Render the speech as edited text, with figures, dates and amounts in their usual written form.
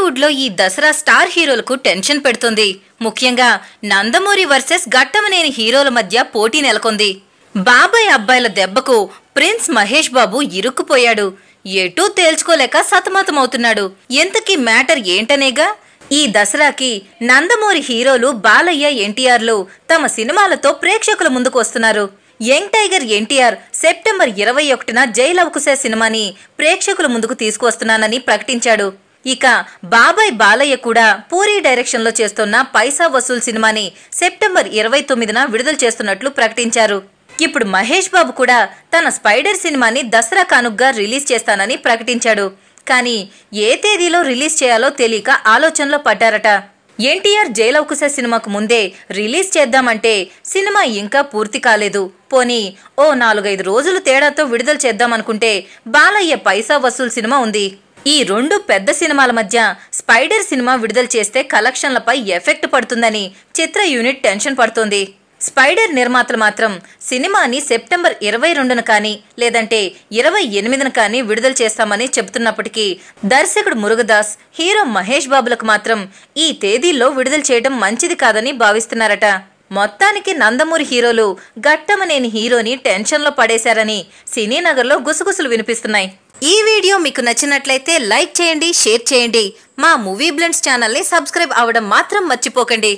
టాలీవుడ్ లో ఈ దసరా స్టార్ హీరోలకు టెన్షన్ పెడుతుంది. ముఖ్యంగా నందమూరి వర్సెస్ ఘట్టమనేని హీరోల మధ్య పోటీ నెలకొంది. బాబాయ్ అబ్బాయిల దెబ్బకు ప్రిన్స్ మహేష్ బాబు ఇరుక్కుపోయాడు. ఎటూ తేల్చుకోలేక సతమతమవుతున్నాడు. ఎంతకీ మ్యాటర్ ఏంటనేగా. ఈ దసరాకి నందమూరి హీరోలు బాలయ్య, ఎన్టీఆర్లు తమ సినిమాలతో ప్రేక్షకుల ముందుకు వస్తున్నారు. యంగ్ టైగర్ ఎన్టీఆర్ సెప్టెంబర్ 21న జై లవకుశ సినిమాని ప్రేక్షకుల ముందుకు తీసుకువస్తున్నానని ప్రకటించాడు. ఇక బాబాయ్ బాలయ్య కూడా పూరి డైరెక్షన్ లో చేస్తున్న పైసా వసూల్ సినిమాని సెప్టెంబర్ 29న విడుదల చేస్తున్నట్లు ప్రకటించారు. ఇప్పుడు మహేష్ బాబు కూడా తన స్పైడర్ సినిమాని దసరా కానుగ్గా రిలీజ్ చేస్తానని ప్రకటించాడు. కానీ ఏ తేదీలో రిలీజ్ చేయాలో తెలియక ఆలోచనలో పడ్డారట. ఎన్టీఆర్ జై లవకుశ సినిమాకు ముందే రిలీజ్ చేద్దామంటే సినిమా ఇంకా పూర్తి కాలేదు. పోనీ ఓ 4-5 రోజులు తేడాతో విడుదల చేద్దామనుకుంటే బాలయ్య పైసా వసూల్ సినిమా ఉంది. ఈ రెండు పెద్ద సినిమాల మధ్య స్పైడర్ సినిమా విడుదల చేస్తే కలెక్షన్లపై ఎఫెక్ట్ పడుతుందని చిత్ర యూనిట్ టెన్షన్ పడుతోంది. స్పైడర్ నిర్మాతలు మాత్రం సినిమాని సెప్టెంబర్ 22న కానీ లేదంటే 28న కానీ విడుదల చేస్తామని చెబుతున్నప్పటికీ దర్శకుడు మురుగదాస్, హీరో మహేష్ బాబులకు మాత్రం ఈ తేదీల్లో విడుదల చేయడం మంచిది కాదని భావిస్తున్నారట. మొత్తానికి నందమూరి హీరోలు ఘట్టమనేని హీరోని టెన్షన్లో పడేశారని సినీ నగర్లో గుసగుసలు వినిపిస్తున్నాయి. ఈ వీడియో మీకు నచ్చినట్లయితే లైక్ చేయండి, షేర్ చేయండి. మా మూవీ బ్లెండ్స్ ఛానల్ని సబ్స్క్రైబ్ అవ్వడం మాత్రం మర్చిపోకండి.